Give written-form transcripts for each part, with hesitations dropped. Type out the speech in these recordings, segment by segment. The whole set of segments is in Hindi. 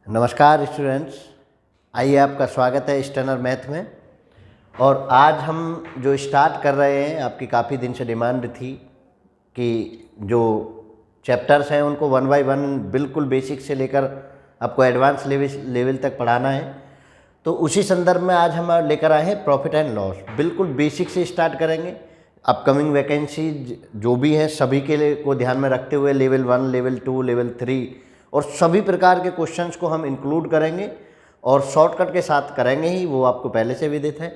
नमस्कार स्टूडेंट्स, आइए आपका स्वागत है स्टैनर मैथ में। और आज हम जो स्टार्ट कर रहे हैं, आपकी काफ़ी दिन से डिमांड थी कि जो चैप्टर्स हैं उनको 1 बाय 1 बिल्कुल बेसिक से लेकर आपको एडवांस लेवल तक पढ़ाना है। तो उसी संदर्भ में आज हम लेकर आए हैं प्रॉफिट एंड लॉस। बिल्कुल बेसिक से स्टार्ट करेंगे। अपकमिंग वैकेंसी जो भी है सभी के लिए को ध्यान में रखते हुए लेवल 1, लेवल 2, लेवल 3 और सभी प्रकार के क्वेश्चंस को हम इंक्लूड करेंगे और शॉर्टकट के साथ करेंगे ही, वो आपको पहले से विदित है।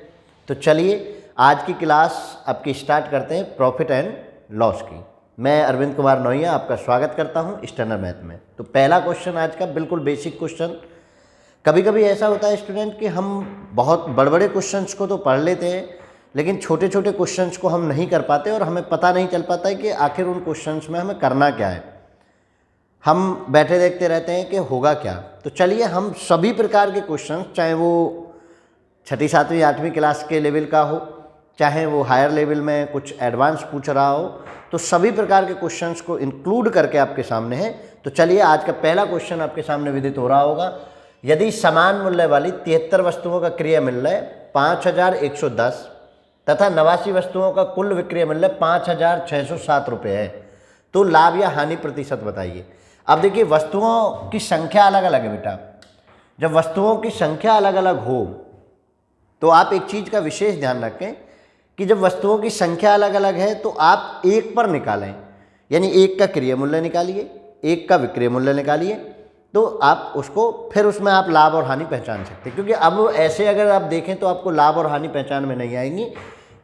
तो चलिए आज की क्लास आपकी स्टार्ट करते हैं प्रॉफिट एंड लॉस की। मैं अरविंद कुमार नोहिया आपका स्वागत करता हूं स्टैनर मैथ में। तो पहला क्वेश्चन आज का बिल्कुल बेसिक क्वेश्चन। कभी कभी ऐसा होता है स्टूडेंट कि हम बहुत बड़े बड़े क्वेश्चंस को तो पढ़ लेते हैं, लेकिन छोटे छोटे क्वेश्चंस को हम नहीं कर पाते और हमें पता नहीं चल पाता है कि आखिर उन क्वेश्चंस में हमें करना क्या है। हम बैठे देखते रहते हैं कि होगा क्या। तो चलिए हम सभी प्रकार के क्वेश्चंस, चाहे वो 6ठी 7वीं 8वीं क्लास के लेवल का हो, चाहे वो हायर लेवल में कुछ एडवांस पूछ रहा हो, तो सभी प्रकार के क्वेश्चंस को इंक्लूड करके आपके सामने है। तो चलिए आज का पहला क्वेश्चन आपके सामने विदित हो रहा होगा। यदि समान मूल्य वाली 73 वस्तुओं का क्रय मूल्य 5110 तथा 89 वस्तुओं का कुल विक्रय मूल्य 5607 रुपये है, तो लाभ या हानि प्रतिशत बताइए। अब देखिए, वस्तुओं की संख्या अलग अलग है बेटा। जब वस्तुओं की संख्या अलग अलग हो तो आप एक चीज़ का विशेष ध्यान रखें कि जब वस्तुओं की संख्या अलग अलग है तो आप एक पर निकालें, यानी एक का क्रय मूल्य निकालिए, एक का विक्रय मूल्य निकालिए, तो आप उसको फिर उसमें आप लाभ और हानि पहचान सकते हैं। क्योंकि अब ऐसे अगर आप देखें तो आपको लाभ और हानि पहचान में नहीं आएंगी।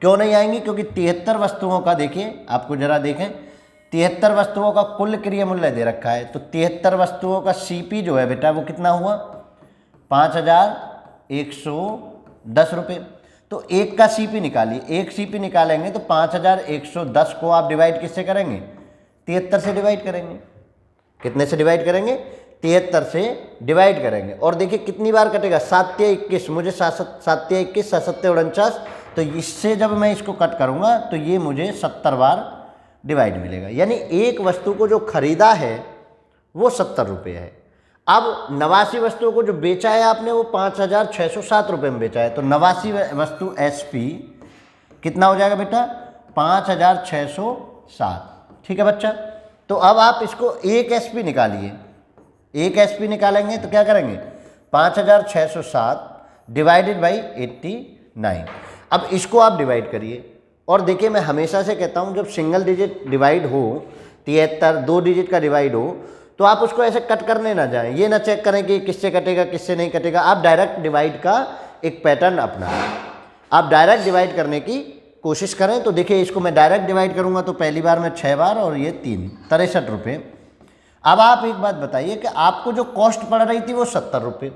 क्यों नहीं आएंगी? क्योंकि 73 वस्तुओं का देखिए, आपको जरा देखें, 73 वस्तुओं का कुल क्रय मूल्य दे रखा है। तो 73 वस्तुओं का सीपी जो है बेटा वो कितना हुआ? 5110 रुपये। तो एक का सीपी निकालिए, एक सीपी निकालेंगे तो 5110 को आप डिवाइड किससे करेंगे? 73 से डिवाइड करेंगे। कितने से डिवाइड करेंगे? 73 से डिवाइड करेंगे। और देखिए कितनी बार कटेगा? 7 या 21, मुझे 7 या 21, 7 या 49। तो इससे जब मैं इसको कट करूँगा तो ये मुझे 70 बार डिवाइड मिलेगा। यानी एक वस्तु को जो खरीदा है वो 70 रुपये है। अब 89 वस्तुओं को जो बेचा है आपने वो 5607 रुपये में बेचा है। तो 89 वस्तु एसपी कितना हो जाएगा बेटा? 5607। ठीक है बच्चा। तो अब आप इसको एक एसपी निकालिए। एक एसपी निकालेंगे तो क्या करेंगे? 5607 डिवाइडेड बाई 89। अब इसको आप डिवाइड करिए। और देखिए, मैं हमेशा से कहता हूँ जब सिंगल डिजिट डिवाइड हो, 73 2 डिजिट का डिवाइड हो, तो आप उसको ऐसे कट करने ना जाएं। ये ना चेक करें कि किससे कटेगा किससे नहीं कटेगा। आप डायरेक्ट डिवाइड का एक पैटर्न अपनाएं। आप डायरेक्ट डिवाइड करने की कोशिश करें। तो देखिए, इसको मैं डायरेक्ट डिवाइड करूँगा तो पहली बार में 6 बार और ये 3, 63 रुपये। अब आप एक बात बताइए कि आपको जो कॉस्ट पड़ रही थी वो 70 रुपये,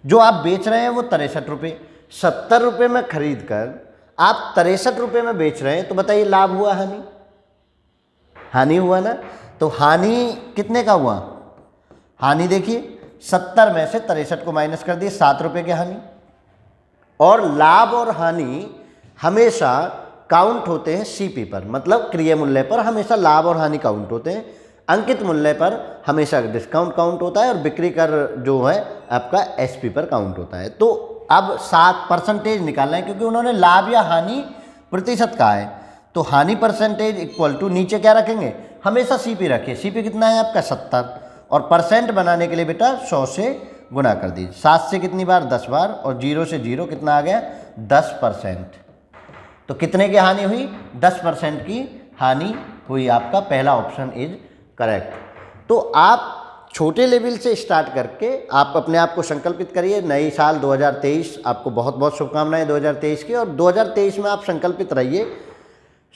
जो आप बेच रहे हैं वो 63 रुपये। 70 रुपये में खरीद कर आप 63 रुपये में बेच रहे हैं, तो बताइए लाभ हुआ हानि? हानि हुआ ना। तो हानि कितने का हुआ? हानि देखिए 70 में से 63 को माइनस कर दिए, 7 रुपये की हानि। और लाभ और हानि हमेशा काउंट होते हैं सीपी पर, मतलब क्रय मूल्य पर हमेशा लाभ और हानि काउंट होते हैं। अंकित मूल्य पर हमेशा डिस्काउंट काउंट होता है और बिक्री कर जो है आपका एसपी पर काउंट होता है। तो अब 7% निकालना है, क्योंकि उन्होंने लाभ या हानि प्रतिशत कहा है। तो हानि परसेंटेज इक्वल टू नीचे क्या रखेंगे? हमेशा सीपी रखिए। सीपी कितना है आपका? 70। और परसेंट बनाने के लिए बेटा 100 से गुना कर दीजिए। 7 से कितनी बार? 10 बार। और 0 से 0 कितना आ गया? 10%। तो कितने की हानि हुई? 10% की हानि हुई। आपका पहला ऑप्शन इज करेक्ट। तो आप छोटे लेवल से स्टार्ट करके आप अपने आप को संकल्पित करिए। नई साल 2023 आपको बहुत बहुत शुभकामनाएं 2023 की। और 2023 में आप संकल्पित रहिए,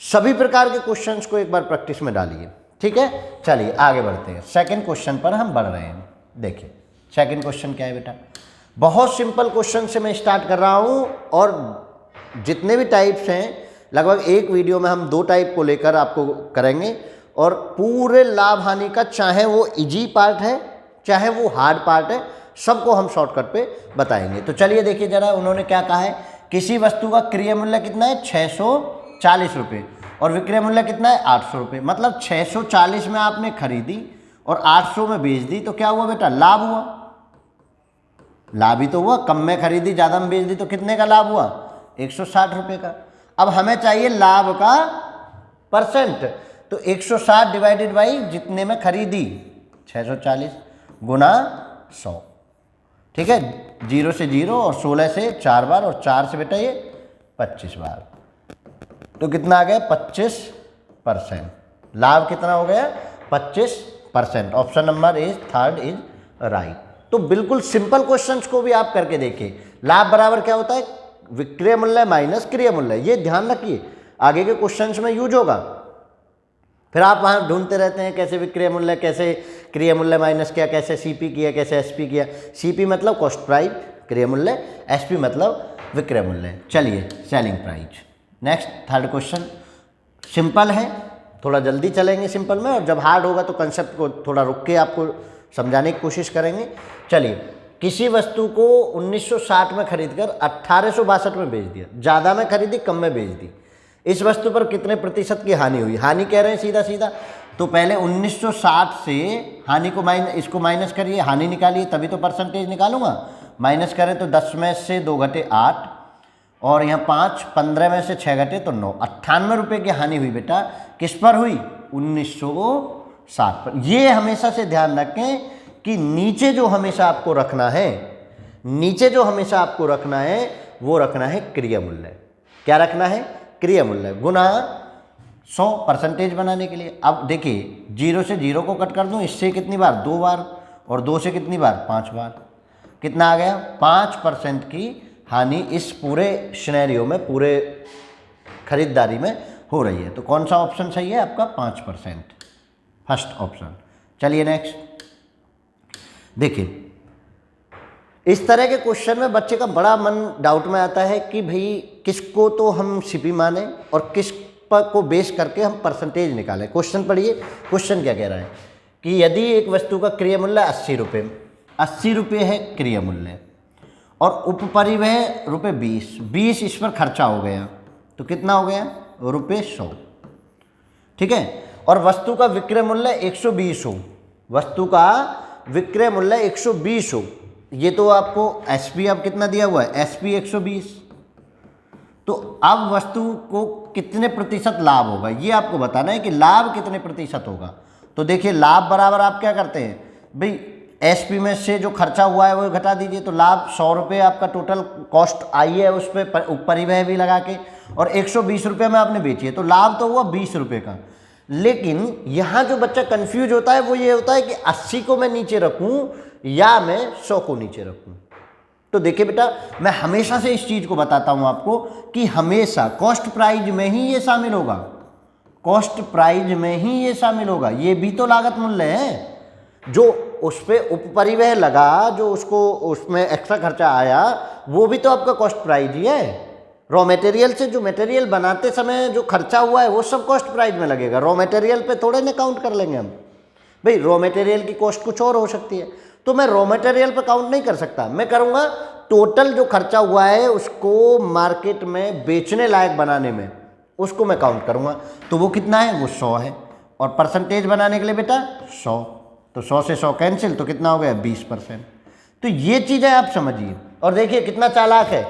सभी प्रकार के क्वेश्चंस को एक बार प्रैक्टिस में डालिए। ठीक है, चलिए आगे बढ़ते हैं। सेकंड क्वेश्चन पर हम बढ़ रहे हैं। देखिए सेकंड क्वेश्चन क्या है बेटा? बहुत सिंपल क्वेश्चन से मैं स्टार्ट कर रहा हूँ और जितने भी टाइप्स हैं लगभग एक वीडियो में हम 2 टाइप को लेकर आपको करेंगे। और पूरे लाभ हानि का, चाहे वो इजी पार्ट है चाहे वो हार्ड पार्ट है, सबको हम शॉर्टकट पे बताएंगे। तो चलिए देखिए जरा, उन्होंने क्या कहा है। किसी वस्तु का क्रय मूल्य कितना है? 640 रुपये और विक्रय मूल्य कितना है? 800 रुपये। मतलब 640 में आपने खरीदी और 800 में बेच दी, तो क्या हुआ बेटा? लाभ हुआ। लाभ ही तो हुआ, कम में खरीदी ज़्यादा में बेच दी तो कितने का लाभ हुआ? 160 रुपये का। अब हमें चाहिए लाभ का परसेंट, तो 160 डिवाइडेड बाई जितने में खरीदी 640 गुना 100, ठीक है। 0 से 0 और 16 से 4 बार और 4 से बेटा ये 25 बार, तो कितना आ गया? 25%। लाभ कितना हो गया? 25%। Option number is third is right. तो बिल्कुल सिंपल क्वेश्चंस को भी आप करके देखिए। लाभ बराबर क्या होता है? विक्रय मूल्य माइनस क्रिय मूल्य। ये ध्यान रखिए, आगे के क्वेश्चंस में यूज होगा। फिर आप वहाँ ढूंढते रहते हैं कैसे विक्रय मूल्य, कैसे क्रिय मूल्य माइनस किया, कैसे सीपी किया, कैसे एसपी किया। सीपी मतलब कॉस्ट प्राइस, क्रिय मूल्य, एसपी मतलब विक्रय मूल्य। चलिए selling price. Next third question simple है, थोड़ा जल्दी चलेंगे सिंपल में, और जब हार्ड होगा तो कंसेप्ट को थोड़ा रुक के आपको समझाने की कोशिश करेंगे। चलिए, किसी वस्तु को 1960 में खरीदकर 1862 में बेच दिया। ज़्यादा में खरीदी, कम में बेच दी। इस वस्तु पर कितने प्रतिशत की हानि हुई? हानि कह रहे हैं सीधा सीधा, तो पहले 1960 से हानि को इसको माइनस करिए, हानि निकालिए, तभी तो परसेंटेज निकालूंगा। माइनस करें तो 10 में से 2 घटे 8, और यहाँ 5, 15 में से 6 घटे तो 9, 98 रुपये की हानि हुई बेटा। किस पर हुई? 1960 पर। ये हमेशा से ध्यान रखें कि नीचे जो हमेशा आपको रखना है, नीचे जो हमेशा आपको रखना है वो रखना है क्रिया मूल्य। क्या रखना है? क्रिय मूल्य गुना 100 परसेंटेज बनाने के लिए। अब देखिए 0 से 0 को कट कर दूं, इससे कितनी बार? 2 बार, और 2 से कितनी बार? 5 बार। कितना आ गया? 5% की हानि इस पूरे सिनेरियो में, पूरे खरीदारी में हो रही है। तो कौन सा ऑप्शन सही है आपका? 5%, फर्स्ट ऑप्शन। चलिए नेक्स्ट देखिए, इस तरह के क्वेश्चन में बच्चे का बड़ा मन डाउट में आता है कि भाई किसको तो हम सीपी माने और किस पर को बेस करके हम परसेंटेज निकालें। क्वेश्चन पढ़िए, क्वेश्चन क्या कह रहा है कि यदि एक वस्तु का क्रिय मूल्य 80 रुपये, 80 रुपये है क्रिय मूल्य, और उपपरिव्यय रुपये 20, 20 इस पर खर्चा हो गया, तो कितना हो गया? रुपये 100, ठीक है। और वस्तु का विक्रय मूल्य 120 हो, वस्तु का विक्रय मूल्य 120 हो, ये तो आपको एसपी अब कितना दिया हुआ है? एसपी 120। तो अब वस्तु को कितने प्रतिशत लाभ होगा ये आपको बताना है कि लाभ कितने प्रतिशत होगा। तो देखिए लाभ बराबर आप क्या करते हैं भाई, एसपी में से जो खर्चा हुआ है वो घटा दीजिए, तो लाभ 100 रुपये आपका टोटल कॉस्ट आई है, उस पर परिवहन भी लगा के, और 120 रुपये में आपने बेची है, तो लाभ तो हुआ 20 रुपये का। लेकिन यहाँ जो बच्चा कंफ्यूज होता है वो ये होता है कि 80 को मैं नीचे रखूँ या मैं 100 को नीचे रखूँ। तो देखिए बेटा, मैं हमेशा से इस चीज़ को बताता हूँ आपको कि हमेशा कॉस्ट प्राइस में ही ये शामिल होगा, कॉस्ट प्राइस में ही ये शामिल होगा। ये भी तो लागत मूल्य है, जो उस पर उपपरिवहन लगा, जो उसको उसमें एक्स्ट्रा खर्चा आया, वो भी तो आपका कॉस्ट प्राइस ही है। रॉ मटेरियल से जो मटेरियल बनाते समय जो खर्चा हुआ है वो सब कॉस्ट प्राइस में लगेगा। रॉ मटेरियल पे थोड़े ना काउंट कर लेंगे हम भाई, रॉ मटेरियल की कॉस्ट कुछ और हो सकती है, तो मैं रॉ मटेरियल पे काउंट नहीं कर सकता। मैं करूँगा टोटल जो खर्चा हुआ है उसको मार्केट में बेचने लायक बनाने में, उसको मैं काउंट करूँगा। तो वो कितना है? वो 100 है। और परसेंटेज बनाने के लिए बेटा 100, तो 100 से 100 कैंसिल, तो कितना हो गया? 20%। तो ये चीज़ें आप समझिए। और देखिए कितना चालाक है,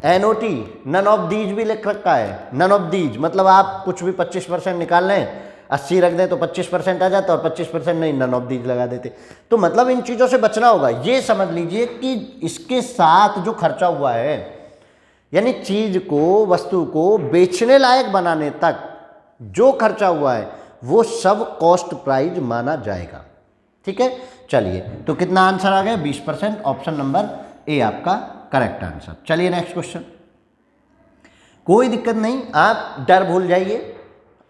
एनओटी नन ऑफ दीज भी लिख रखा है। नन ऑफ दीज मतलब आप कुछ भी 25% निकाल लें, 80 रख दें तो 25% आ जाता, और 25% नहीं, नन ऑफ दीज लगा देते। तो मतलब इन चीज़ों से बचना होगा। ये समझ लीजिए कि इसके साथ जो खर्चा हुआ है, यानी चीज़ को, वस्तु को बेचने लायक बनाने तक जो खर्चा हुआ है वो सब कॉस्ट प्राइस माना जाएगा, ठीक है। चलिए, तो कितना आंसर आ गया? 20%। ऑप्शन नंबर ए आपका करेक्ट आंसर। चलिए नेक्स्ट क्वेश्चन। कोई दिक्कत नहीं, आप डर भूल जाइए,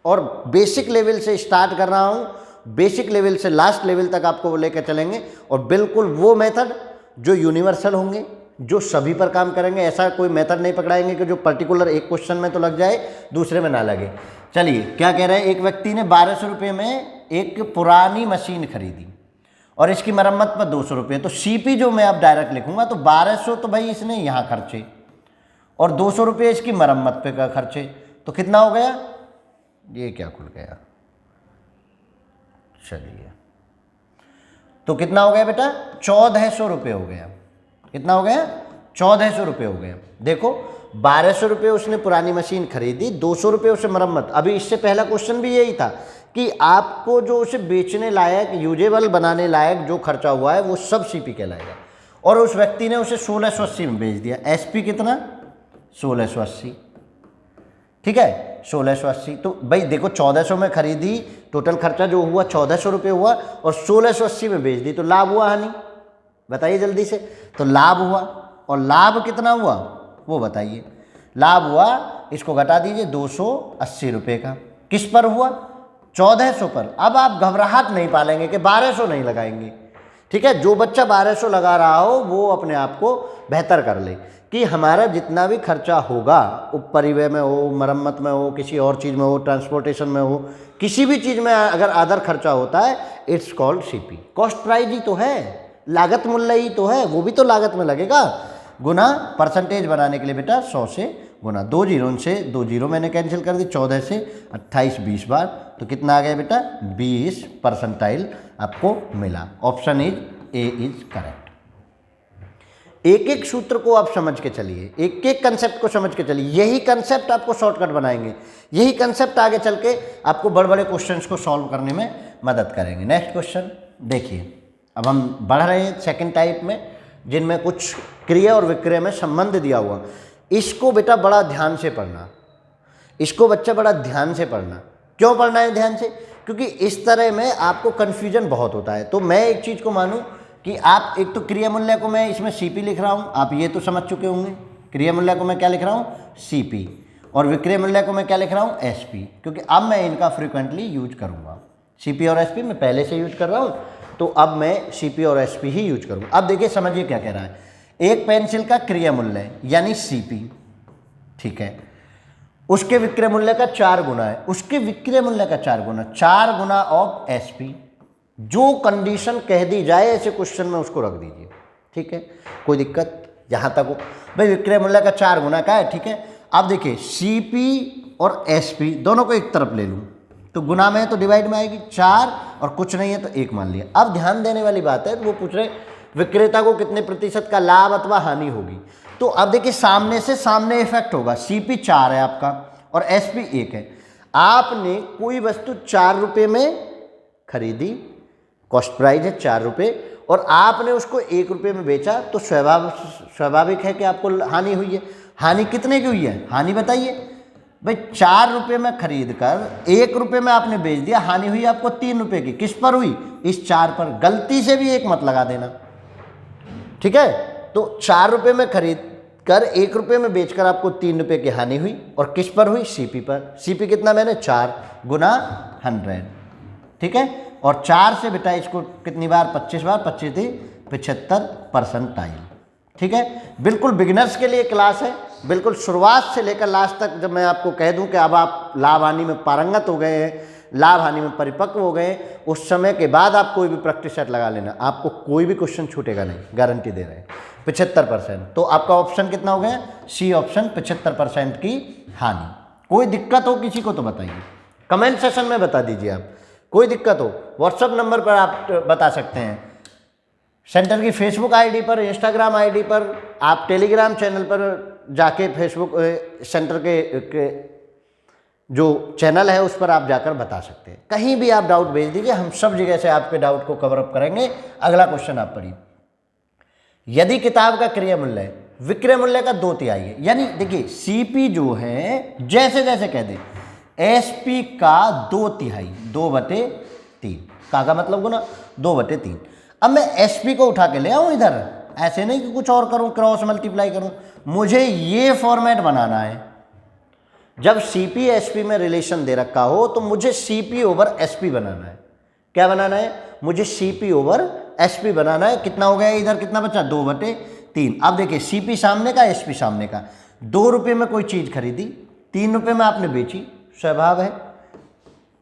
और बेसिक लेवल से स्टार्ट कर रहा हूँ, बेसिक लेवल से लास्ट लेवल तक आपको लेकर चलेंगे, और बिल्कुल वो मेथड जो यूनिवर्सल होंगे, जो सभी पर काम करेंगे। ऐसा कोई मेथड नहीं पकड़ाएंगे कि जो पर्टिकुलर एक क्वेश्चन में तो लग जाए, दूसरे में ना लगे। चलिए क्या कह रहे हैं, एक व्यक्ति ने 1200 रुपये में एक पुरानी मशीन खरीदी और इसकी मरम्मत पर 200 रुपये। तो सीपी जो मैं अब डायरेक्ट लिखूंगा, तो 1200 तो भाई इसने यहाँ खर्चे, और 200 रुपये इसकी मरम्मत पे का खर्चे, तो कितना हो गया? ये क्या खुल गया? चलिए, तो कितना हो गया बेटा? 1400 रुपये हो गया। कितना हो गया? 1400 रुपये हो गए। देखो 1200 रुपये उसने पुरानी मशीन खरीदी, 200 रुपये उसे मरम्मत। अभी इससे पहला क्वेश्चन भी यही था कि आपको जो उसे बेचने लायक, यूजेबल बनाने लायक जो खर्चा हुआ है वो सब सीपी कहलाएगा। और उस व्यक्ति ने उसे 1680 में बेच दिया। एसपी कितना? 1680। ठीक है, 1680। तो भाई देखो 1400 में खरीदी, टोटल खर्चा जो हुआ 1400 रुपये हुआ, और 1680 में बेच दी, तो लाभ हुआ हानि? बताइए जल्दी से। तो लाभ हुआ, और लाभ कितना हुआ वो बताइए। लाभ हुआ, इसको घटा दीजिए, 280 रुपये का। किस पर हुआ? 1400 पर। अब आप घबराहट नहीं पालेंगे कि 1200 नहीं लगाएंगे। ठीक है, जो बच्चा 1200 लगा रहा हो वो अपने आप को बेहतर कर ले कि हमारा जितना भी खर्चा होगा, परिवहन में हो, मरम्मत में हो, किसी और चीज़ में हो, ट्रांसपोर्टेशन में हो, किसी भी चीज़ में अगर अदर खर्चा होता है, it's called CP. Cost price ही तो है, लागत मूल्य ही तो है, वो भी तो लागत में लगेगा। गुना परसेंटेज बनाने के लिए बेटा 100 से गुना, 2 जीरो से 2 जीरो मैंने कैंसिल कर दी, 14 से 28 20 बार, तो कितना आ गया बेटा? 20 परसेंटाइल आपको मिला। Option is a is correct. एक एक सूत्र को आप समझ के चलिए, एक एक कंसेप्ट को समझ के चलिए। यही कंसेप्ट आपको शॉर्टकट बनाएंगे, यही कंसेप्ट आगे चल के आपको बड़े बड़े क्वेश्चंस को सॉल्व करने में मदद करेंगे। नेक्स्ट क्वेश्चन देखिए। अब हम बढ़ रहे हैं सेकंड टाइप में, जिनमें कुछ क्रिया और विक्रिया में संबंध दिया हुआ। इसको बेटा बड़ा ध्यान से पढ़ना, इसको बच्चा बड़ा ध्यान से पढ़ना। क्यों पढ़ना है ध्यान से? क्योंकि इस तरह में आपको कन्फ्यूजन बहुत होता है। तो मैं एक चीज़ को मानूं कि आप एक तो क्रिया मूल्य को मैं इसमें सीपी लिख रहा हूँ, आप ये तो समझ चुके होंगे। क्रिया मूल्य को मैं क्या लिख रहा हूँ? सीपी। और विक्रय मूल्य को मैं क्या लिख रहा हूँ? एसपी। क्योंकि अब मैं इनका फ्रिक्वेंटली यूज करूँगा। सीपी और एसपी मैं पहले से यूज कर रहा हूँ, तो अब मैं सीपी और एसपी ही यूज करूँगा। अब देखिए समझिए क्या कह रहा है। एक पेंसिल का क्रिया मूल्य यानी सीपी, ठीक है, उसके विक्रय मूल्य का 4 गुना है, उसके विक्रय मूल्य का 4 गुना, 4 गुना ऑफ एसपी। जो कंडीशन कह दी जाए ऐसे क्वेश्चन में उसको रख दीजिए। ठीक है, कोई दिक्कत यहाँ तक हो? भाई विक्रय मूल्य का 4 गुना का है, ठीक है। अब देखिए सीपी और एसपी दोनों को एक तरफ ले लूँ तो गुना में है तो डिवाइड में आएगी, 4 और कुछ नहीं है तो 1 मान लिया। अब ध्यान देने वाली बात है, वो पूछ रहे विक्रेता को कितने प्रतिशत का लाभ अथवा हानि होगी। तो अब देखिए सामने से सामने इफेक्ट होगा। सीपी 4 है आपका और एसपी 1 है। आपने कोई वस्तु 4 रुपये में खरीदी, कॉस्ट प्राइस है 4 रुपये, और आपने उसको 1 रुपये में बेचा, तो स्वाभाविक है कि आपको हानि हुई है। हानि कितने की हुई है? हानि बताइए भाई। 4 रुपये में खरीद कर 1 रुपये में आपने बेच दिया, हानि हुई आपको 3 रुपये की। किस पर हुई? इस 4 पर। गलती से भी 1 मत लगा देना, ठीक है। तो 4 रुपये में खरीद कर 1 रुपये में बेचकर आपको 3 रुपये की हानि हुई, और किस पर हुई? सीपी पर। सीपी कितना मैंने? 4 गुना 100, ठीक है। और 4 से बेटा इसको कितनी बार? 25 बार, 25 थी 75 परसेंटाइल, ठीक है। बिल्कुल बिगिनर्स के लिए क्लास है, बिल्कुल शुरुआत से लेकर लास्ट तक। जब मैं आपको कह दूं कि अब आप लाभ हानि में पारंगत हो गए हैं, लाभ हानि में परिपक्व हो गए, उस समय के बाद आप कोई भी प्रैक्टिस सेट लगा लेना, आपको कोई भी क्वेश्चन छूटेगा नहीं, गारंटी दे रहे हैं। 75%, तो आपका ऑप्शन कितना हो गया? सी ऑप्शन, 75% की हानि। कोई दिक्कत हो किसी को तो बताइए, कमेंट सेशन में बता दीजिए आप। कोई दिक्कत हो व्हाट्सएप नंबर पर आप बता सकते हैं, सेंटर की फेसबुक आईडी पर, इंस्टाग्राम आईडी पर, आप टेलीग्राम चैनल पर जाके फेसबुक सेंटर के जो चैनल है उस पर आप जाकर बता सकते हैं। कहीं भी आप डाउट भेज दीजिए, हम सब जगह से आपके डाउट को कवर अप करेंगे। अगला क्वेश्चन आप पढ़िए। यदि किताब का क्रय मूल्य विक्रय मूल्य का 2/3 है, यानी देखिए सीपी जो है जैसे जैसे कह दे, एसपी का 2/3, 2/3 का मतलब गुना 2/3। अब मैं एसपी को उठा के ले आऊँ इधर, ऐसे नहीं कि कुछ और करूँ, क्रॉस मल्टीप्लाई करूँ। मुझे ये फॉर्मेट बनाना है। जब सीपी एसपी में रिलेशन दे रखा हो तो मुझे सीपी ओवर एसपी बनाना है। क्या बनाना है? मुझे सीपी ओवर एसपी बनाना है। कितना हो गया इधर? कितना बचा? 2/3। अब देखिए सीपी सामने का, एसपी सामने का। 2 रुपये में कोई चीज़ खरीदी, 3 रुपये में आपने बेची, स्वभाव है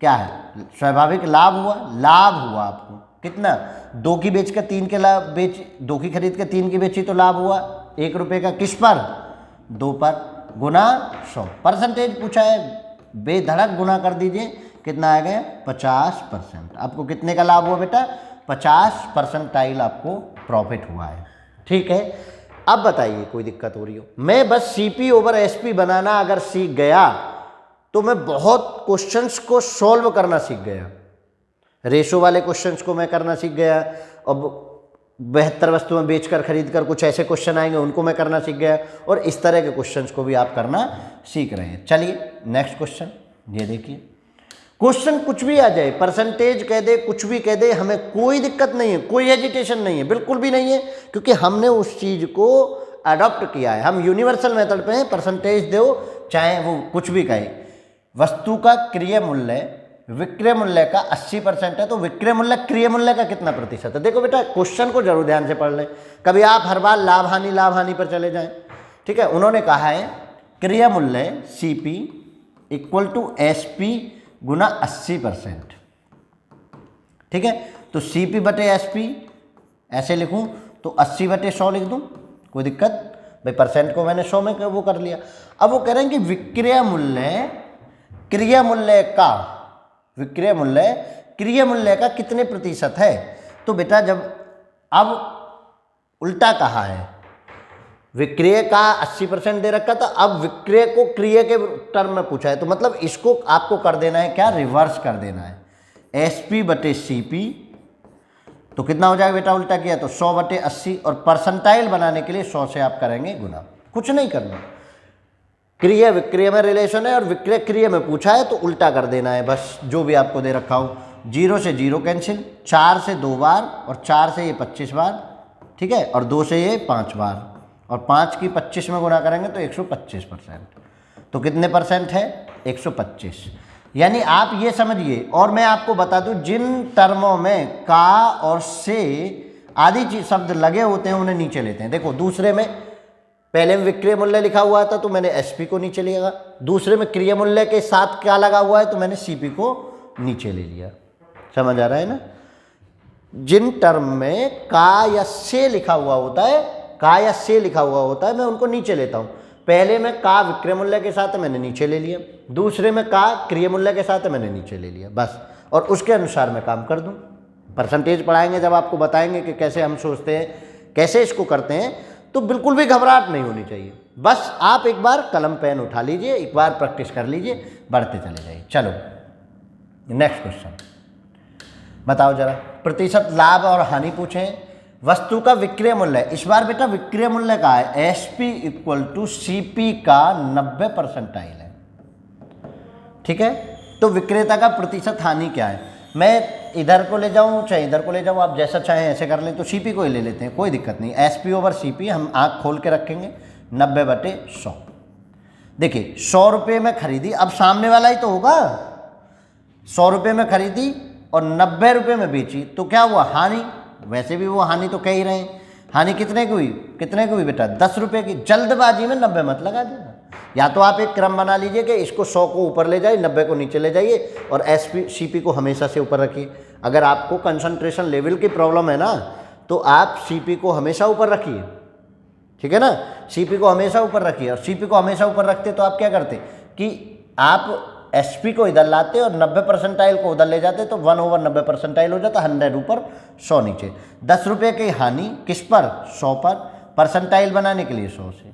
क्या है? स्वाभाविक लाभ हुआ। लाभ हुआ आपको कितना? 2 की बेच कर 3 के लाभ बेच, 2 की खरीद कर 3 की बेची तो लाभ हुआ 1 रुपये का। किस पर? 2 पर। गुना 100। परसेंटेज पूछा है, बेधड़क गुना कर दीजिए। कितना आ गया? 50%। आपको कितने का लाभ हुआ बेटा? 50 परसेंटाइल आपको प्रॉफिट हुआ है। ठीक है, अब बताइए कोई दिक्कत हो रही हो। मैं बस CP ओवर SP बनाना अगर सीख गया तो मैं बहुत क्वेश्चंस को सॉल्व करना सीख गया। रेशो वाले क्वेश्चंस को मैं करना सीख गया। अब 72 वस्तुएं बेचकर खरीद कर कुछ ऐसे क्वेश्चन आएंगे, उनको मैं करना सीख गया। और इस तरह के क्वेश्चंस को भी आप करना सीख रहे हैं। चलिए नेक्स्ट क्वेश्चन ये देखिए। क्वेश्चन कुछ भी आ जाए, परसेंटेज कह दे, कुछ भी कह दे, हमें कोई दिक्कत नहीं है, कोई हेजिटेशन नहीं है, बिल्कुल भी नहीं है, क्योंकि हमने उस चीज को अडॉप्ट किया है। हम यूनिवर्सल मेथड पे हैं, परसेंटेज दो चाहे वो कुछ भी कहे। वस्तु का क्रय मूल्य विक्रय मूल्य का 80% है, तो विक्रय मूल्य क्रय मूल्य का कितना प्रतिशत है? देखो बेटा, क्वेश्चन को जरूर ध्यान से पढ़ लें, कभी आप हर बार लाभ हानि पर चले जाएं। ठीक है, उन्होंने कहा है क्रय मूल्य CP इक्वल टू SP गुना 80%। ठीक है, तो CP बटे SP ऐसे लिखूं तो 80 बटे 100 लिख दूं, कोई दिक्कत? भाई परसेंट को मैंने 100 में वो कर लिया। अब वो कह रहे हैं कि विक्रय मूल्य क्रय मूल्य का कितने प्रतिशत है? तो बेटा जब अब उल्टा कहा है, विक्रय का 80% दे रखा था, अब विक्रय को क्रय के टर्म में पूछा है, तो मतलब इसको आपको कर देना है क्या? रिवर्स कर देना है। SP बटे CP, तो कितना हो जाएगा बेटा उल्टा किया तो 100 बटे 80, और परसेंटाइल बनाने के लिए 100 से आप करेंगे गुना। कुछ नहीं करना, क्रय विक्रय में रिलेशन है और विक्रय क्रय में पूछा है तो उल्टा कर देना है बस, जो भी आपको दे रखा हो। 0 से 0 कैंसिल, 4 से 2 बार, और 4 से ये 25 बार, ठीक है, और 2 से ये 5 बार, और 5 की 25 में गुणा करेंगे तो 125%। तो कितने परसेंट है? 125। यानी आप ये समझिए, और मैं आपको बता दूं, जिन टर्मों में का और से आदि चीज शब्द लगे होते हैं उन्हें नीचे लेते हैं। देखो दूसरे में पहले में विक्रय मूल्य लिखा हुआ था तो मैंने SP को नीचे लिया, दूसरे में क्रय मूल्य के साथ क्या लगा हुआ है तो मैंने CP को नीचे ले लिया। समझ आ रहा है ना? जिन टर्म में का या से लिखा हुआ होता है मैं उनको नीचे लेता हूं। पहले में का विक्रय मूल्य के साथ है, मैंने नीचे ले लिया। दूसरे में का क्रय मूल्य के साथ है, मैंने नीचे ले लिया बस, और उसके अनुसार मैं काम कर दूं। परसेंटेज पढ़ाएंगे जब आपको बताएंगे कि कैसे हम सोचते हैं, कैसे इसको करते हैं, तो बिल्कुल भी घबराहट नहीं होनी चाहिए। बस आप एक बार कलम पेन उठा लीजिए, एक बार प्रैक्टिस कर लीजिए, बढ़ते चले जाइए। चलो नेक्स्ट क्वेश्चन बताओ जरा। प्रतिशत लाभ और हानि पूछे, वस्तु का विक्रय मूल्य, इस बार बेटा विक्रय मूल्य का है SP इक्वल टू CP का 90% है। ठीक है, तो विक्रेता का प्रतिशत हानि क्या है? मैं इधर को ले जाऊं चाहे इधर को ले जाऊं, आप जैसा चाहें ऐसे कर लें, तो CP को ही ले लेते हैं, कोई दिक्कत नहीं। SP ओवर CP हम आंख खोल के रखेंगे, 90 बटे 100। देखिए 100 रुपये में खरीदी, अब सामने वाला ही तो होगा। 100 रुपये में खरीदी और 90 रुपये में बेची, तो क्या हुआ? हानि। वैसे भी वो हानि तो कह ही रहे हैं। हानि कितने की हुई बेटा? 10 रुपये की। जल्दबाजी में 90 मत लगा देना, या तो आप एक क्रम बना लीजिए कि इसको 100 को ऊपर ले जाइए, 90 को नीचे ले जाइए, और CP को हमेशा से ऊपर रखिए। अगर आपको कंसंट्रेशन लेवल की प्रॉब्लम है ना, तो आप CP को हमेशा ऊपर रखिए। ठीक है ना, CP को हमेशा ऊपर रखिए। और CP को हमेशा ऊपर रखते तो आप क्या करते कि आप SP को इधर लाते और 90 परसेंटाइल को उधर ले जाते, तो 1 ओवर 90 परसेंटाइल हो जाता, 100 ऊपर 100 नीचे। 10 रुपये की हानि किस पर? 100 पर। परसेंटाइल बनाने के लिए 100 से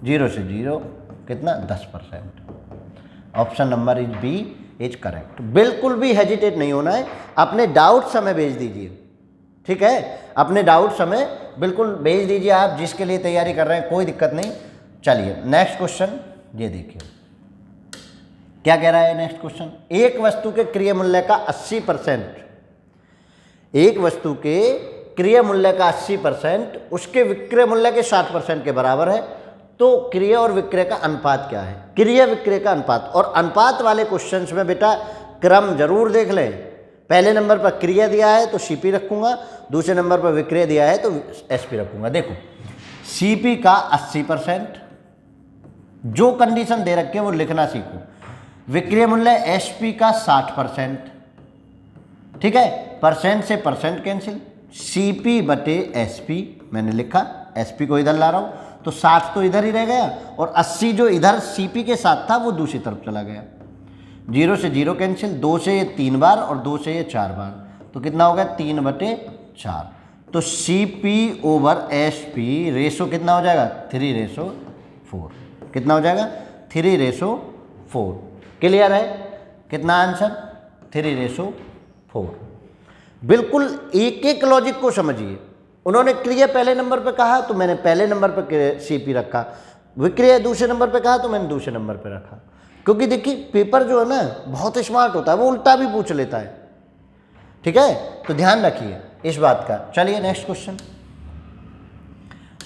0 से 0 कितना? 10%। Option number is B is correct. बिल्कुल भी हेजिटेट नहीं होना है, अपने डाउट समय भेज दीजिए। ठीक है, अपने डाउट समय बिल्कुल भेज दीजिए, आप जिसके लिए तैयारी कर रहे हैं, कोई दिक्कत नहीं। चलिए नेक्स्ट क्वेश्चन ये देखिए क्या कह रहा है। नेक्स्ट क्वेश्चन, एक वस्तु के क्रय मूल्य का 80%, एक वस्तु के क्रय मूल्य का 80% उसके विक्रय मूल्य के 60% के बराबर है, तो क्रय और विक्रय का अनुपात क्या है? क्रय विक्रय का अनुपात। और अनुपात वाले क्वेश्चंस में बेटा क्रम जरूर देख लें। पहले नंबर पर क्रय दिया है तो CP रखूंगा, दूसरे नंबर पर विक्रय दिया है तो SP रखूंगा। देखो CP का 80%, जो कंडीशन दे रखे वो लिखना सीखो। विक्रय मूल्य SP का 60%। ठीक है, परसेंट से परसेंट कैंसिल, CP बटे SP मैंने लिखा, SP को इधर ला रहा हूं तो 60 तो इधर ही रह गया, और 80 जो इधर CP के साथ था वो दूसरी तरफ चला गया। 0 से 0 कैंसिल, 2 से ये 3 बार और 2 से ये 4 बार, तो कितना हो गया? 3 बटे 4। तो CP/SP रेशो कितना हो जाएगा 3/4। कितना हो जाएगा 3/4। क्लियर है? कितना आंसर 3/4। बिल्कुल एक एक लॉजिक को समझिए। उन्होंने क्रिया पहले नंबर पे कहा तो मैंने पहले नंबर पे CP रखा, विक्रिया दूसरे नंबर पे कहा तो मैंने दूसरे नंबर पे रखा। क्योंकि देखिए पेपर जो है ना बहुत स्मार्ट होता है, वो उल्टा भी पूछ लेता है। ठीक है, तो ध्यान रखिए इस बात का। चलिए नेक्स्ट क्वेश्चन।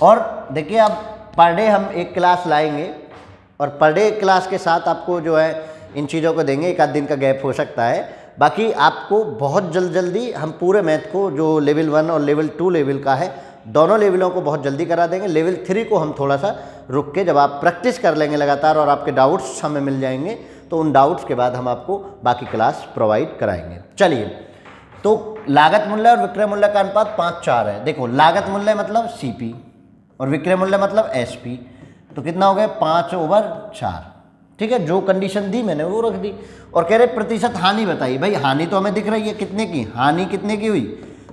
और देखिए अब पर डे हम एक क्लास लाएंगे और पर डे क्लास के साथ आपको जो है इन चीज़ों को देंगे। एक आध दिन का गैप हो सकता है, बाकी आपको बहुत जल्दी हम पूरे मैथ को जो लेवल 1 और लेवल 2 लेवल का है, दोनों लेवलों को बहुत जल्दी करा देंगे। लेवल 3 को हम थोड़ा सा रुक के जब आप प्रैक्टिस कर लेंगे लगातार और आपके डाउट्स हमें मिल जाएंगे तो उन डाउट्स के बाद हम आपको बाकी क्लास प्रोवाइड कराएंगे। चलिए, तो लागत मूल्य और विक्रय मूल्य का अनुपात 5:4 है। देखो लागत मूल्य मतलब CP और विक्रय मूल्य मतलब SP, तो कितना हो गया 5/4। ठीक है, जो कंडीशन दी मैंने वो रख दी। और कह रहे प्रतिशत हानि बताइए। भाई हानि तो हमें दिख रही है कितने की, हानि कितने की हुई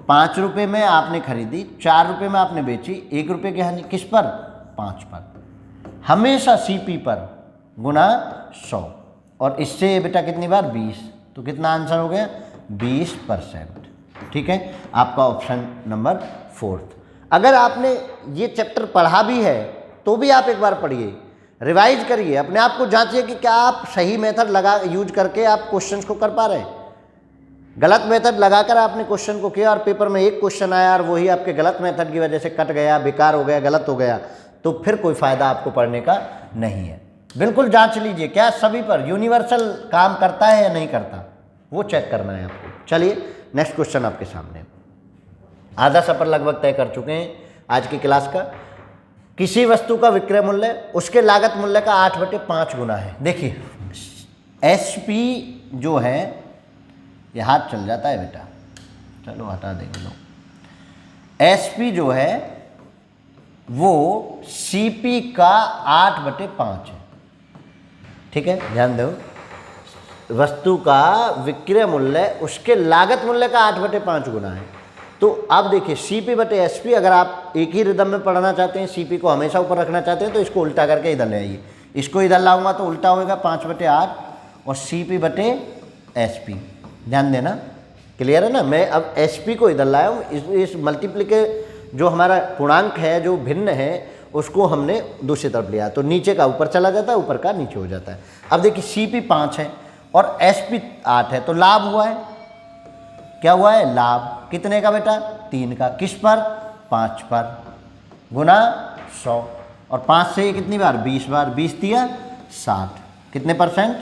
5 रुपये में आपने खरीदी, 4 रुपये में आपने बेची, 1 रुपये की हानि किस पर 5 पर। हमेशा CP पर गुना 100 और इससे बेटा कितनी बार 20, तो कितना आंसर हो गया 20%। ठीक है, आपका ऑप्शन नंबर 4। अगर आपने ये चैप्टर पढ़ा भी है तो भी आप एक बार पढ़िए, रिवाइज करिए, अपने आप को जांचिए कि क्या आप सही मेथड लगा यूज करके आप क्वेश्चंस को कर पा रहे हैं। गलत मेथड लगाकर आपने क्वेश्चन को किया और पेपर में एक क्वेश्चन आया और वही आपके गलत मेथड की वजह से कट गया, बेकार हो गया, गलत हो गया, तो फिर कोई फायदा आपको पढ़ने का नहीं है। बिल्कुल जांच लीजिए क्या सभी पर यूनिवर्सल काम करता है या नहीं करता, वो चेक करना है आपको। चलिए नेक्स्ट क्वेश्चन आपके सामने। आधा सफर लगभग तय कर चुके हैं आज की क्लास का। किसी वस्तु का विक्रय मूल्य उसके लागत मूल्य का 8/5 गुना है। देखिए SP जो है, ये हाथ चल जाता है बेटा, चलो हटा देंगे लोग। SP जो है वो CP का 8/5 है। ठीक है, ध्यान दो, वस्तु का विक्रय मूल्य उसके लागत मूल्य का 8/5 गुना है। तो अब देखिए CP/SP, अगर आप एक ही रिदम में पढ़ना चाहते हैं, CP को हमेशा ऊपर रखना चाहते हैं, तो इसको उल्टा करके इधर ले आइए। इसको इधर लाऊंगा तो उल्टा होएगा 5/8 और CP/SP। ध्यान देना, क्लियर है ना। मैं अब SP को इधर लाया हूँ, इस मल्टीप्लिके जो हमारा पूर्णांक है जो भिन्न है उसको हमने दूसरी तरफ लिया, तो नीचे का ऊपर चला जाता है, ऊपर का नीचे हो जाता है। अब देखिए CP 5 है और SP 8 है, तो लाभ हुआ है, क्या हुआ है लाभ। कितने का बेटा 3 का, किस पर 5 पर, गुना 100 और 5 से कितनी बार 20 बार, 20 दिया 60, कितने %,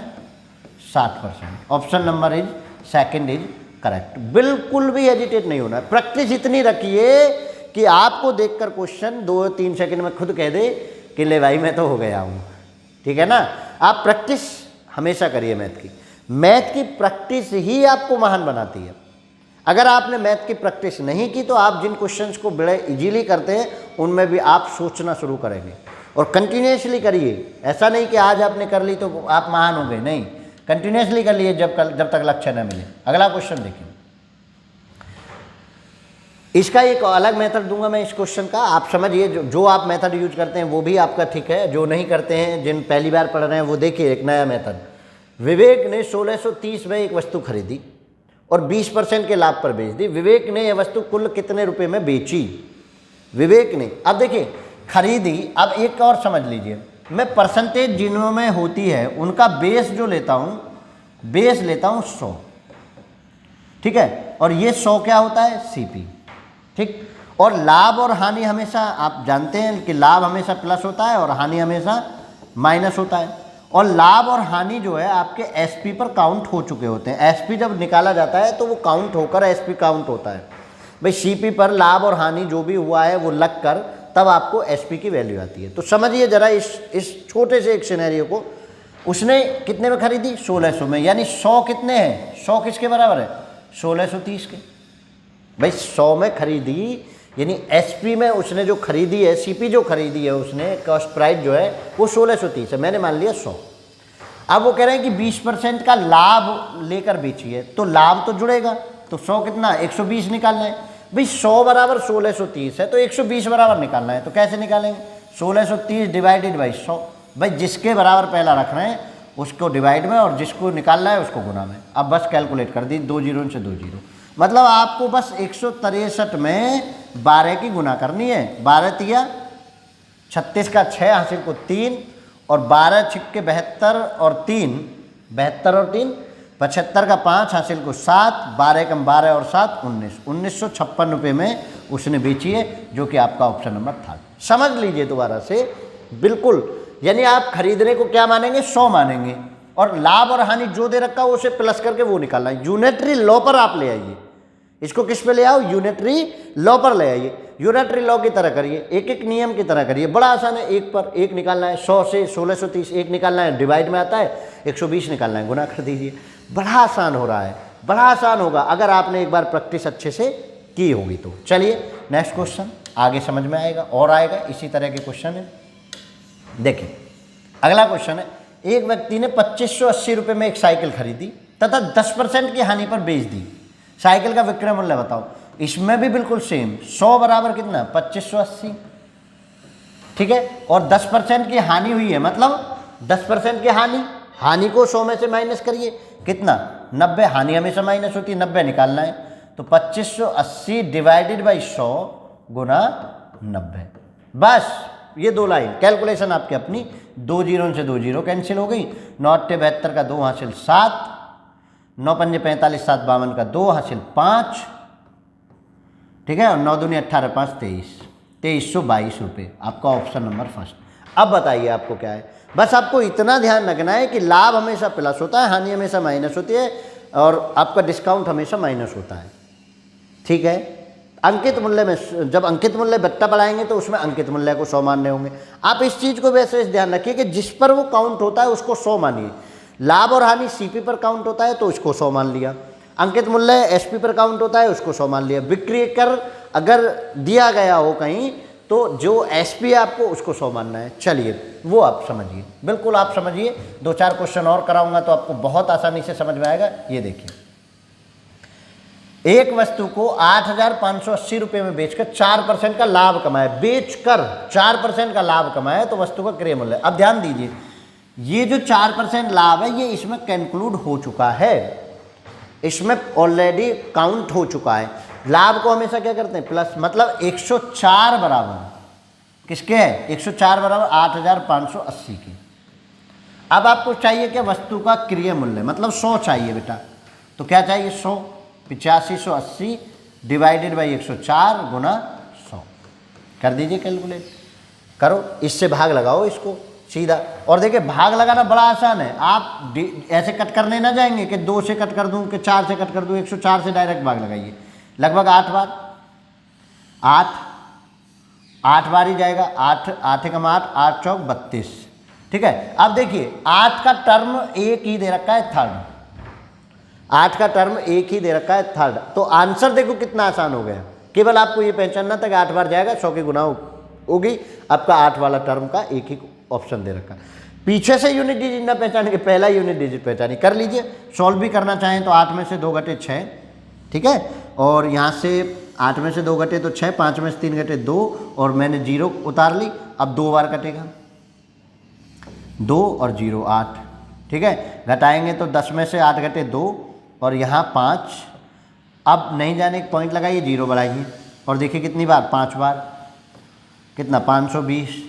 60%। Option number is second is correct. बिल्कुल भी हेजिटेट नहीं होना है, प्रैक्टिस इतनी रखिए कि आपको देखकर क्वेश्चन 2-3 सेकंड में खुद कह दे कि ले भाई मैं तो हो गया हूँ। ठीक है ना, आप प्रैक्टिस हमेशा करिए मैथ की। मैथ की प्रैक्टिस ही आपको महान बनाती है। अगर आपने मैथ की प्रैक्टिस नहीं की तो आप जिन क्वेश्चंस को बड़े इजीली करते हैं उनमें भी आप सोचना शुरू करेंगे और कंटिन्यूसली करिए। ऐसा नहीं कि आज आपने कर ली तो आप महान हो गए, नहीं, कंटिन्यूसली कर लिए जब तक लक्ष्य न मिले। अगला क्वेश्चन देखिए, इसका एक अलग मेथड दूंगा मैं इस क्वेश्चन का, आप समझिए। जो आप मेथड यूज करते हैं वो भी आपका ठीक है, जो नहीं करते हैं, जिन पहली बार पढ़ रहे हैं, वो देखिए एक नया मेथड। विवेक ने 1630 में एक वस्तु खरीदी और 20% के लाभ पर बेच दी। विवेक ने यह वस्तु कुल कितने रुपए में बेची। विवेक ने, अब देखिए खरीदी, अब एक और समझ लीजिए, मैं परसेंटेज जिनों में होती है उनका बेस जो लेता हूँ, बेस लेता हूँ 100। ठीक है, और ये 100 क्या होता है CP। ठीक, और लाभ और हानि हमेशा आप जानते हैं कि लाभ हमेशा प्लस होता है और हानि हमेशा माइनस होता है। और लाभ और हानि जो है आपके SP पर काउंट हो चुके होते हैं। SP जब निकाला जाता है तो वो काउंट होकर SP काउंट होता है। भाई CP पर लाभ और हानि जो भी हुआ है वो लग कर तब आपको SP की वैल्यू आती है। तो समझिए जरा इस छोटे से एक सिनेरियो को। उसने कितने में खरीदी 1600 में, यानी 100 कितने हैं, 100 किसके बराबर है 1630 के। भाई 100 में खरीदी, यानी SP में उसने जो खरीदी है, CP जो खरीदी है उसने, कॉस्ट प्राइस जो है वो 1630 है, मैंने मान लिया 100। अब वो कह रहे हैं कि 20% का लाभ लेकर बेची है, तो लाभ तो जुड़ेगा, तो 100 कितना 120 निकालना है। भाई 100 बराबर 1630 है तो 120 बराबर निकालना है, तो कैसे निकालेंगे? 1630 डिवाइडेड बाई 100। भाई जिसके बराबर पहला रख रहे हैं उसको डिवाइड में और जिसको निकालना है उसको गुना में। अब बस कैलकुलेट कर दी, 2 जीरो से 2 जीरो, मतलब आपको बस 163 में 12 की गुना करनी है। 12 तिया 36 का 6 हासिल को 3 और 12 छिक्के 72 और 3 72 और 3 75 का 5 हासिल को 7, 12 कम 12 और 7 19, 1956 रुपये में उसने बेची है, जो कि आपका ऑप्शन नंबर था। समझ लीजिए दोबारा से, बिल्कुल, यानी आप खरीदने को क्या मानेंगे? 100 मानेंगे और लाभ और हानि जो दे रखा है उसे प्लस करके वो निकालना है। यूनिटरी लॉ पर आप ले आइए इसको, किस पे ले आओ? यूनिटरी लॉ पर ले आइए। यूनिटरी लॉ की तरह करिए, एक एक नियम की तरह करिए, बड़ा आसान है। एक पर एक निकालना है, 100 से 1630 एक निकालना है, डिवाइड में आता है, 120 निकालना है, गुना कर दीजिए। बड़ा आसान हो रहा है, बड़ा आसान होगा अगर आपने एक बार प्रैक्टिस अच्छे से की होगी तो। चलिए नेक्स्ट क्वेश्चन, आगे समझ में आएगा और आएगा, इसी तरह के क्वेश्चन है। देखिए अगला क्वेश्चन है, एक व्यक्ति ने 2580 रुपये में एक साइकिल खरीदी तथा 10% की हानि पर बेच दी। साइकिल का विक्रय मूल्य बताओ। इसमें भी बिल्कुल सेम, 100 बराबर कितना? 2580, ठीक है, और 10% की हानि हुई है, मतलब 10% की हानि को 100 में से माइनस करिए, कितना? 90। हानि हमेशा माइनस होती है, 90 निकालना है, तो 2580 डिवाइडेड बाई 100 गुना 90। बस ये 2 लाइन कैलकुलेशन आपकी अपनी। 2 जीरो से 2 जीरो कैंसिल हो गई, 9 8 72 का 2 हासिल 7, 9 पंजे 45, 7 52 का 2 हासिल 5, ठीक है, और 9 दूनी 18 5 23, 2322 रुपये आपका ऑप्शन नंबर फर्स्ट। अब बताइए आपको क्या है? बस आपको इतना ध्यान रखना है कि लाभ हमेशा प्लस होता है, हानि हमेशा माइनस होती है और आपका डिस्काउंट हमेशा माइनस होता है, ठीक है। अंकित मूल्य में, जब अंकित मूल्य बट्टा बढ़ाएंगे तो उसमें अंकित मूल्य को 100 मानने होंगे। आप इस चीज़ को वैसे ध्यान रखिए कि जिस पर वो काउंट होता है उसको 100 मानिए। लाभ और हानि सीपी पर काउंट होता है तो उसको 100 मान लिया, अंकित मूल्य एसपी पर काउंट होता है उसको 100 मान लिया, विक्रय कर अगर दिया गया हो कहीं तो जो एसपी है आपको उसको 100 मानना है। चलिए वो आप समझिए, बिल्कुल आप समझिए। 2-4 क्वेश्चन और कराऊंगा तो आपको बहुत आसानी से समझ में आएगा। ये देखिए, एक वस्तु को 8580 रुपये में बेचकर 4% का लाभ कमाए, बेचकर 4% का लाभ कमाए तो वस्तु का क्रय मूल्य। अब ध्यान दीजिए, ये जो 4% लाभ है ये इसमें कंक्लूड हो चुका है, इसमें ऑलरेडी काउंट हो चुका है। लाभ को हमेशा क्या करते हैं? प्लस, मतलब 104 बराबर किसके है? 104 बराबर 8580 के। अब आपको चाहिए क्या? वस्तु का क्रय मूल्य, मतलब 100 चाहिए बेटा, तो क्या चाहिए? 100, 8580 डिवाइडेड बाई 104 गुना 100 कर दीजिए, कैलकुलेट करो, इससे भाग लगाओ इसको सीधा। और देखिए भाग लगाना बड़ा आसान है, आप ऐसे कट करने ना जाएंगे कि 2 से कट कर दूं कि 4 से कट कर दूं, 104 से डायरेक्ट भाग लगाइए। लगभग 8 बार, 8 बार ही जाएगा, 8 8 कम 8, 8 चौक 32, ठीक है। अब देखिए 8 का टर्म एक ही दे रखा है, थर्ड, 8 का टर्म एक ही दे रखा है, थर्ड। तो आंसर देखो कितना आसान हो गया, केवल आपको ये पहचानना था कि 8 बार जाएगा, 100 की गुना होगी, आपका 8 वाला टर्म का एक ही ऑप्शन दे रखा है। पीछे से यूनिट डिजिट ना पहचाने के पहला यूनिट डिजिट पहचानी, कर लीजिए। सॉल्व भी करना चाहें तो 8 में से 2 घटे 6, ठीक है, और यहाँ से 8 में से 2 घटे तो 6, 5 में से 3 घटे 2, और मैंने 0 उतार ली। अब 2 बार कटेगा, 2 और 0 8, ठीक है। घटाएंगे तो 10 में से 8 घटे 2 और यहाँ 5। अब नहीं जाने एक पॉइंट लगाइए, 0 बढ़ाइए और देखिए कितनी बार? 5 बार, कितना? 520,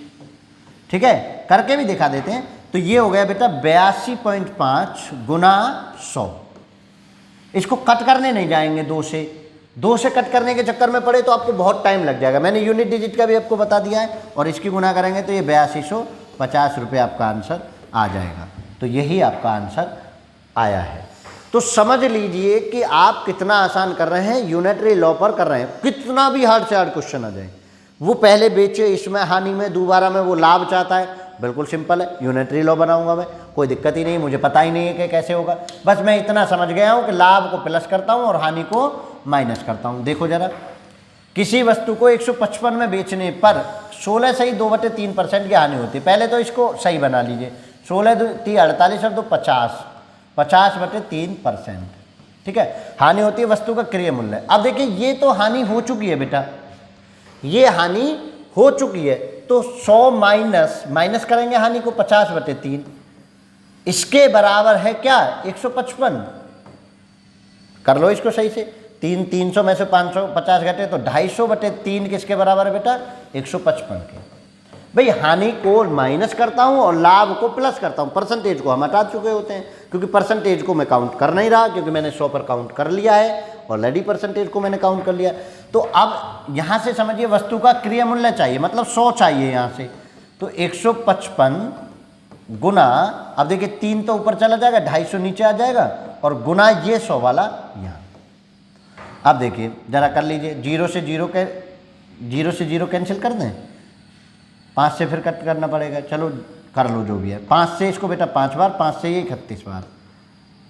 ठीक है। करके भी दिखा देते हैं। तो ये हो गया बेटा 82.5 गुना 100। इसको कट करने नहीं जाएंगे, 2 से कट करने के चक्कर में पड़े तो आपको बहुत टाइम लग जाएगा। मैंने यूनिट डिजिट का भी आपको बता दिया है, और इसकी गुना करेंगे तो ये 8250 रुपये आपका आंसर आ जाएगा। तो यही आपका आंसर आया है। तो समझ लीजिए कि आप कितना आसान कर रहे हैं, यूनिटरी लॉ पर कर रहे हैं। कितना भी हार्ड से हार्ड क्वेश्चन आ जाए, वो पहले बेचे इसमें हानि में, दोबारा में वो लाभ चाहता है, बिल्कुल सिंपल है, यूनिटरी लॉ बनाऊंगा मैं, कोई दिक्कत ही नहीं, मुझे पता ही नहीं है कि कैसे होगा। बस मैं इतना समझ गया हूँ कि लाभ को प्लस करता हूँ और हानि को माइनस करता हूँ। देखो जरा, किसी वस्तु को 155 में बेचने पर 16 सही 2/3% की हानि होती है। पहले तो इसको सही बना लीजिए, 16 3 48 और 2 50, 50/3%, ठीक है, हानि होती है वस्तु का क्रय मूल्य। अब देखिए ये तो हानि हो चुकी है बेटा, ये हानि हो चुकी है, तो 100 माइनस करेंगे हानि को 50/3, इसके बराबर है क्या 155। कर लो इसको सही से, 300 में से 550 घटे तो 250/3 किसके बराबर है बेटा 155 के। भाई हानि को माइनस करता हूं और लाभ को प्लस करता हूं, परसेंटेज को हम हटा चुके होते हैं, क्योंकि परसेंटेज को मैं काउंट कर नहीं रहा, क्योंकि मैंने 100 पर काउंट कर लिया है, ऑलरेडी परसेंटेज को मैंने काउंट कर लिया। तो अब यहां से समझिए वस्तु का क्रय मूल्य चाहिए, मतलब 100 चाहिए यहां से, तो 155 गुना, अब देखिए 3 तो ऊपर चला जाएगा, 250 नीचे आ जाएगा, और गुना ये 100 वाला यहाँ। अब देखिए जरा कर लीजिए, 0 से 0 कैंसिल कर दें, 5 से फिर कट करना पड़ेगा, चलो कर लो जो भी है। 5 से इसको बेटा 5 बार, 5 से ये 31 बार,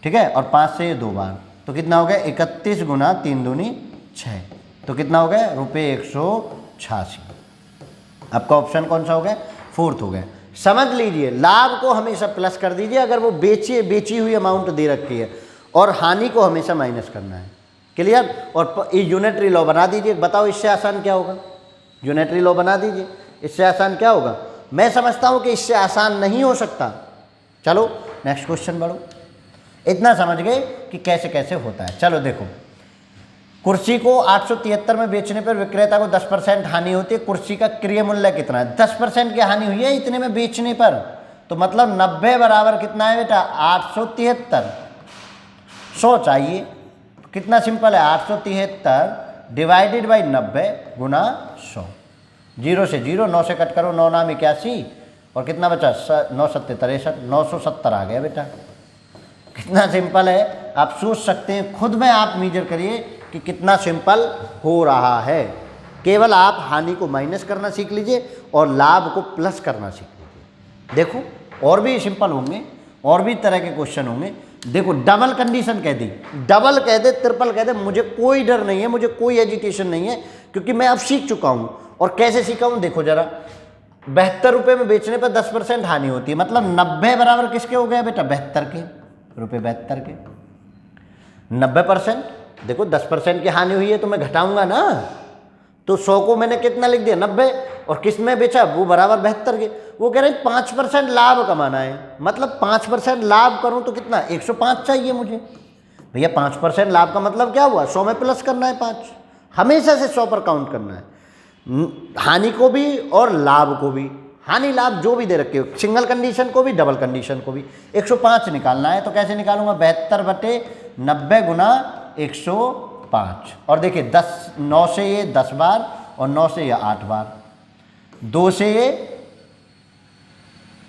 ठीक है, और 5 से ये 2 बार, तो कितना हो गया 31 गुना 3 दूनी 6, तो कितना हो गया ₹186। आपका ऑप्शन कौन सा हो गया, 4th हो गया। समझ लीजिए लाभ को हमेशा प्लस कर दीजिए अगर वो बेची हुई अमाउंट दे रखी है, और हानि को हमेशा माइनस करना है। क्लियर? और यूनिटरी लॉ बना दीजिए, बताओ इससे आसान क्या होगा, यूनिटरी लॉ बना दीजिए, इससे आसान क्या होगा। मैं समझता हूं कि इससे आसान नहीं हो सकता। चलो नेक्स्ट क्वेश्चन बढ़ो, इतना समझ गए कि कैसे कैसे होता है। चलो देखो, कुर्सी को 873 में बेचने पर विक्रेता को 10% हानि होती है, कुर्सी का क्रय मूल्य कितना है, 10% की हानि हुई है इतने में बेचने पर, तो मतलब 90 बराबर कितना है बेटा 873, 100 चाहिए, कितना सिंपल है 873 डिवाइडेड बाई 90 गुना 100, 0 से 0, 9 से कट करो, 9 नाम 81, और कितना बचा 9 सत्ते 63, 970 आ गया बेटा। कितना सिंपल है, आप सोच सकते हैं, खुद में आप मेजर करिए कि कितना सिंपल हो रहा है। केवल आप हानि को माइनस करना सीख लीजिए और लाभ को प्लस करना सीख लीजिए। देखो और भी सिंपल होंगे, और भी तरह के क्वेश्चन होंगे। देखो डबल कंडीशन कह दी, डबल कह दे, ट्रिपल कह दे, मुझे कोई डर नहीं है, मुझे कोई एजिटेशन नहीं है, क्योंकि मैं अब सीख चुका हूं। और कैसे सीखा हूं देखो जरा, 72 रुपये में बेचने पर 10% हानि होती है, मतलब 90 बराबर किसके हो गया बेटा 72 के, रुपये 72 के। 90%, देखो 10% की हानि हुई है तो मैं घटाऊंगा ना, तो 100 को मैंने कितना लिख दिया 90, और किस में बेचा वो बराबर 72 के। वो कह रहे हैं 5% लाभ कमाना है, मतलब 5% लाभ करूं तो कितना 105 चाहिए मुझे। भैया 5% लाभ का मतलब क्या हुआ, 100 में प्लस करना है 5, हमेशा से 100 पर काउंट करना है, हानि को भी और लाभ को भी, हानि लाभ जो भी दे रखे हो, सिंगल कंडीशन को भी डबल कंडीशन को भी। 105 निकालना है, तो कैसे निकालूंगा 72/90 गुना 105, और देखिए 9 से ये 10 बार, और 9 से ये 8 बार, 2 से ये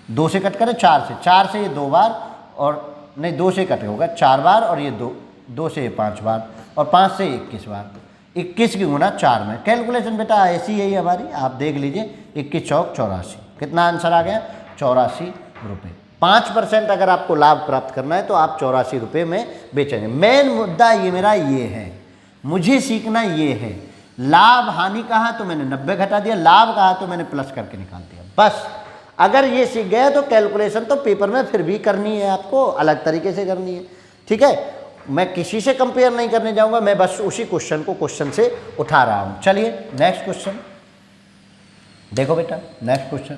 2 से कट करें 4 से ये 2 बार, और नहीं 2 से कट होगा 4 बार, और ये 2 से ये 5 बार, और 5 से 21 बार, 21 की गुना 4 में। कैलकुलेशन बेटा ऐसी यही हमारी, आप देख लीजिए, 21 चौक 84, कितना आंसर आ गया 84 रुपये। 5% अगर आपको लाभ प्राप्त करना है तो आप 84 रुपये में बेचेंगे। मेन मुद्दा ये मेरा ये है, मुझे सीखना ये है, लाभ हानि कहा तो मैंने 90 घटा दिया, लाभ कहा तो मैंने प्लस करके निकाल दिया, बस। अगर ये सीख गए तो कैलकुलेशन तो पेपर में फिर भी करनी है, आपको अलग तरीके से करनी है, ठीक है। मैं किसी से कंपेयर नहीं करने जाऊंगा, मैं बस उसी क्वेश्चन को क्वेश्चन से उठा रहा हूं। चलिए नेक्स्ट क्वेश्चन देखो बेटा, नेक्स्ट क्वेश्चन,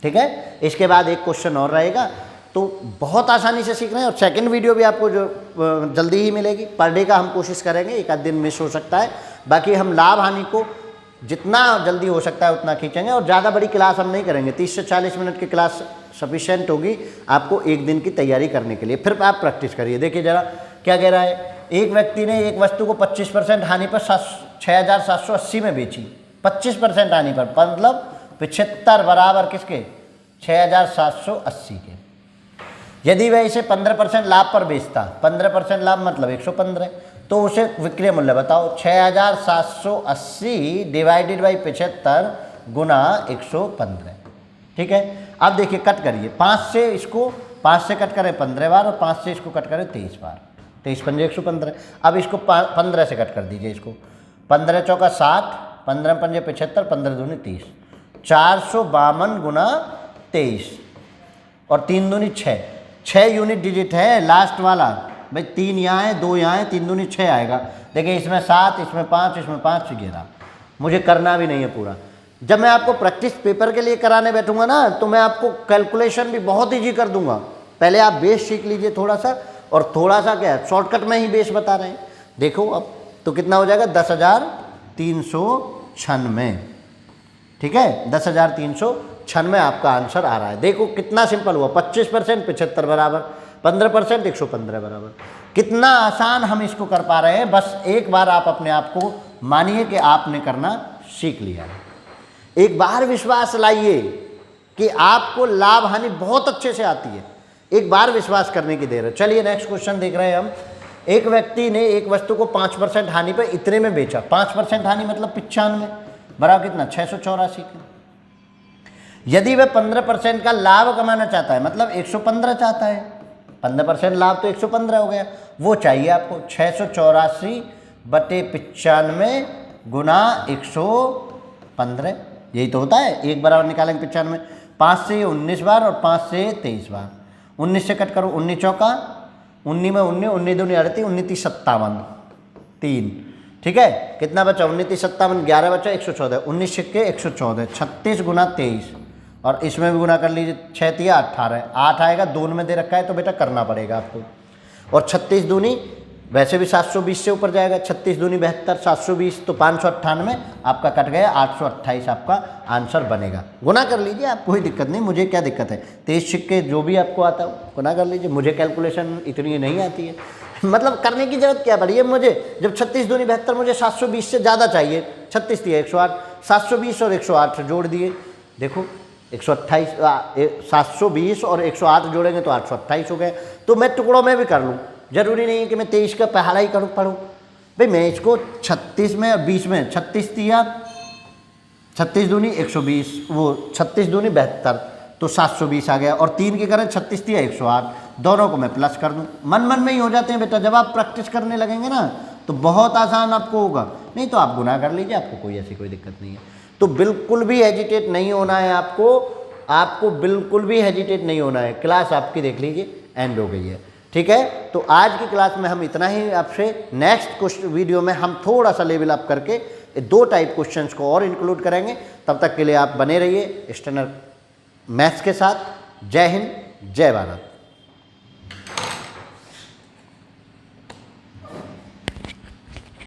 ठीक है। इसके बाद एक क्वेश्चन और रहेगा, तो बहुत आसानी से सीख रहे हैं, और सेकंड वीडियो भी आपको जो जल्दी ही मिलेगी। पर डे का हम कोशिश करेंगे, एक आध दिन मिस हो सकता है, बाकी हम लाभ हानि को जितना जल्दी हो सकता है उतना खींचेंगे, और ज़्यादा बड़ी क्लास हम नहीं करेंगे, 30 से 40 मिनट की क्लास सफिशिएंट होगी आपको एक दिन की तैयारी करने के लिए। फिर आप प्रैक्टिस करिए। देखिए जरा क्या कह रहा है, एक व्यक्ति ने एक वस्तु को 25% हानि पर 6780 में बेची, 25% हानि पर, मतलब 75 बराबर किसके 6780 के। यदि वह इसे 15% लाभ पर बेचता, 15% लाभ मतलब 115, तो उसे विक्रय मूल्य बताओ। 6780 डिवाइडेड बाई 75 गुना 115, ठीक है। अब देखिए कट करिए, 5 से इसको 5 से कट करें 15 बार, और 5 से इसको कट करें 23 बार, 23 पंजे 115। अब इसको 15 से कट कर दीजिए, इसको 15 चौका 60, 15 पंजे 75, 15 दूनी 30, 452 गुना 23, और 3 दूनी 6 यूनिट डिजिट है लास्ट वाला, भाई 3 यहाँ है, 2 यहाँ है, 3 दूनी 6 आएगा। देखिए इसमें 7, इसमें 5, इसमें 5, 11। मुझे करना भी नहीं है पूरा। जब मैं आपको प्रैक्टिस पेपर के लिए कराने बैठूंगा ना, तो मैं आपको कैलकुलेशन भी बहुत ईजी कर दूंगा। पहले आप बेस सीख लीजिए थोड़ा सा, और थोड़ा सा क्या है, शॉर्टकट में ही बेस बता रहे हैं। देखो अब तो कितना हो जाएगा, 10,396। ठीक है, 10,396 आपका आंसर आ रहा है। देखो कितना सिंपल हुआ, 25% 75 बराबर, 15% 115 बराबर। कितना आसान हम इसको कर पा रहे हैं। बस एक बार आप अपने आप को मानिए कि आपने करना सीख लिया है। एक बार विश्वास लाइए कि आपको लाभ हानि बहुत अच्छे से आती है। एक बार विश्वास करने की देर है। चलिए नेक्स्ट क्वेश्चन देख रहे हैं हम। एक व्यक्ति ने एक वस्तु को 5% हानि पर इतने में बेचा। 5% हानि मतलब 95 बराबर कितना, 684 के। यदि वह 15% का लाभ कमाना चाहता है, मतलब 115 चाहता है, 15% लाभ तो 115 हो गया, वो चाहिए आपको 684/95 गुना 115। यही तो होता है। एक बराबर निकालेंगे 95, 5 से 19 बार और 5 से 23 बार। 19 से कट करो, 19 चौका 19 में 19, 19 दूनी 38, 19 तीस 57, 3। ठीक है, कितना बचा, 19 तीस 57, 11 बचा, 114, 19 छिक्के 114, 36 गुना 23, और इसमें भी गुना कर लीजिए, 6 तिया 18, 8 आएगा, 2 में दे रखा है तो बेटा करना पड़ेगा आपको। और 36 दूनी वैसे भी 720 से ऊपर जाएगा, 36 दूनी 72, 720 तो 598 आपका कट गया, 828 आपका आंसर बनेगा। गुना कर लीजिए, आप कोई दिक्कत नहीं, मुझे क्या दिक्कत है। 23 छिक्के जो भी आपको आता है गुना कर लीजिए, मुझे कैलकुलेशन इतनी नहीं आती है। मतलब करने की जरूरत क्या पड़ी है मुझे, जब 36 दूनी 72 मुझे 720 से ज़्यादा चाहिए, 36 दिया 108, 720 और 108 जोड़ दिए, देखो 128, 720 और 108 जोड़ेंगे तो 828 हो गए। तो मैं टुकड़ों में भी कर लूँ, जरूरी नहीं है कि मैं 23 का पहला ही पढ़ूँ। भाई मैं इसको 36 में और 20 में, 36 दिया, 36 दूनी 120, वो 36 दूनी 72 तो 720 आ गया, और 3 के करें 36 दिया 108, दोनों को मैं प्लस कर दूँ। मन में ही हो जाते हैं बेटा। जब आप प्रैक्टिस करने लगेंगे ना तो बहुत आसान आपको होगा, नहीं तो आप गुना कर लीजिए, आपको कोई ऐसी कोई दिक्कत नहीं है। तो बिल्कुल भी हेजिटेट नहीं होना है आपको बिल्कुल भी हेजिटेट नहीं होना है। क्लास आपकी देख लीजिए एंड हो गई है। ठीक है, तो आज की क्लास में हम इतना ही। आपसे नेक्स्ट वीडियो में हम थोड़ा सा लेवल अप करके 2 टाइप क्वेश्चंस को और इंक्लूड करेंगे। तब तक के लिए आप बने रहिए स्टैंडर्ड मैथ्स के साथ। जय हिंद, जय भारत।